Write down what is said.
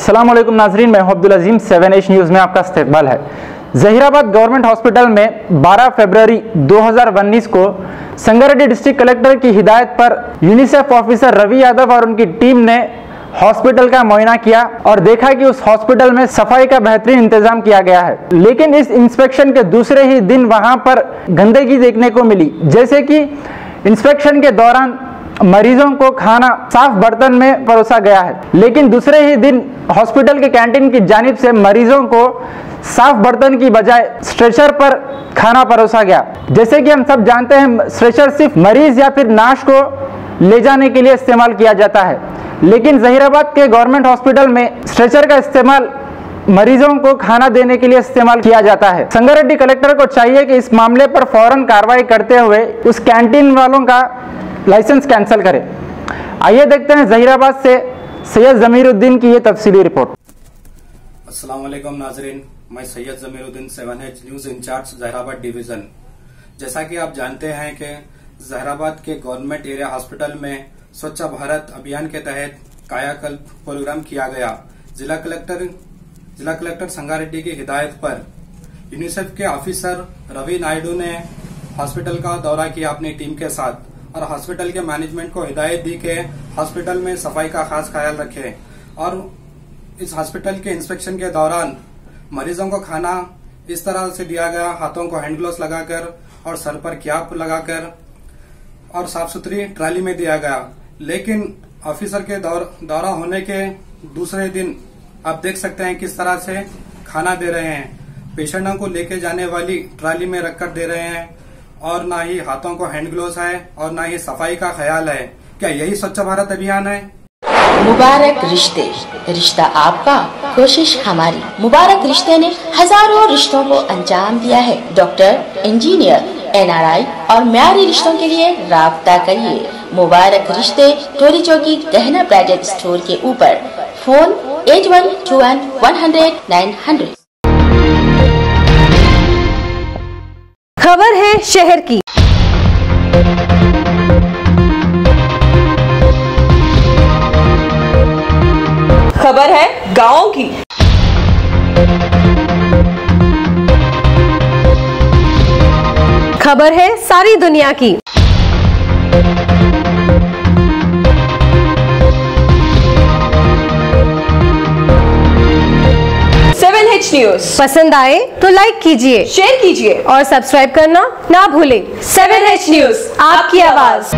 अस्सलाम वालेकुम नाजरीन, मैं अब्दुल अजीम 7H न्यूज़ में आपका इस्तकबाल है। जहीराबाद गवर्नमेंट हॉस्पिटल में 12 फरवरी 2019 को संगारेड्डी डिस्ट्रिक्ट कलेक्टर की हिदायत पर यूनिसेफ ऑफिसर रवि यादव और उनकी टीम ने हॉस्पिटल का मुआयना किया और देखा कि उस हॉस्पिटल में सफाई का बेहतरीन इंतजाम किया गया है। लेकिन इस इंस्पेक्शन के दूसरे ही दिन वहां पर गंदगी देखने को मिली, जैसे कि इंस्पेक्शन के दौरान मरीजों को खाना साफ बर्तन में परोसा गया है, लेकिन दूसरे ही दिन हॉस्पिटल के कैंटीन की जानिब से मरीजों को साफ बर्तन की बजाय स्ट्रेचर पर खाना परोसा गया। जैसे कि हम सब जानते हैं, स्ट्रेचर सिर्फ मरीज या फिर नाश को ले जाने के लिए इस्तेमाल किया जाता है, लेकिन जहीराबाद के गवर्नमेंट हॉस्पिटल में स्ट्रेचर का इस्तेमाल मरीजों को खाना देने के लिए इस्तेमाल किया जाता है। संगारेड्डी कलेक्टर को चाहिए कि इस मामले पर फौरन कार्रवाई करते हुए उस कैंटीन वालों का लाइसेंस कैंसिल करें। आइए देखते हैं जहीराबाद से सैयद जमीरुद्दीन की ये तफसीली रिपोर्ट। अस्सलाम वालेकुम नाजरीन, मैं Syed Zameeruddin 7H news incharge Zaheerabad division. जैसा कि आप जानते हैं कि जहीराबाद के गवर्नमेंट एरिया हॉस्पिटल में स्वच्छ भारत अभियान के तहत कायाकल्प प्रोग्राम किया गया। जिला कलेक्टर संगारेड्डी की हिदायत पर यूनिसेफ के ऑफिसर रवि नायडू ने हॉस्पिटल का दौरा किया अपनी टीम के साथ और हॉस्पिटल के मैनेजमेंट को हिदायत दी कि हॉस्पिटल में सफाई का खास ख्याल रखें और इस हॉस्पिटल के इंस्पेक्शन के दौरान मरीजों को खाना इस तरह से दिया गया, हाथों को हैंड ग्लोव्स लगाकर और सर पर कैप लगाकर और साफ सुथरी ट्राली में दिया गया। लेकिन ऑफिसर के दौरा होने के दूसरे दिन आप देख सकते हैं किस तरह से खाना दे रहे हैं। पेशेंटों को लेके जाने वाली ट्राली में रखकर दे रहे हैं और ना ही हाथों को हैंड ग्लोव्स है और ना ही सफाई का ख्याल है। क्या यही स्वच्छ भारत अभियान है? मुबारक रिश्ते, रिश्ता आपका, कोशिश हमारी। मुबारक रिश्ते ने हजारों रिश्तों को अंजाम दिया है। डॉक्टर, इंजीनियर, NRI और म्यारी रिश्तों के लिए राब्ता करिए। मुबारक रिश्ते टोरी चौकी गहना ब्राइडल स्टोर के ऊपर। फोन 8121 खबर है शहर की। खबर है गाँव की। खबर है सारी दुनिया की। न्यूज़ पसंद आए तो लाइक कीजिए, शेयर कीजिए और सब्सक्राइब करना ना भूलें। 7H न्यूज़, आपकी आवाज।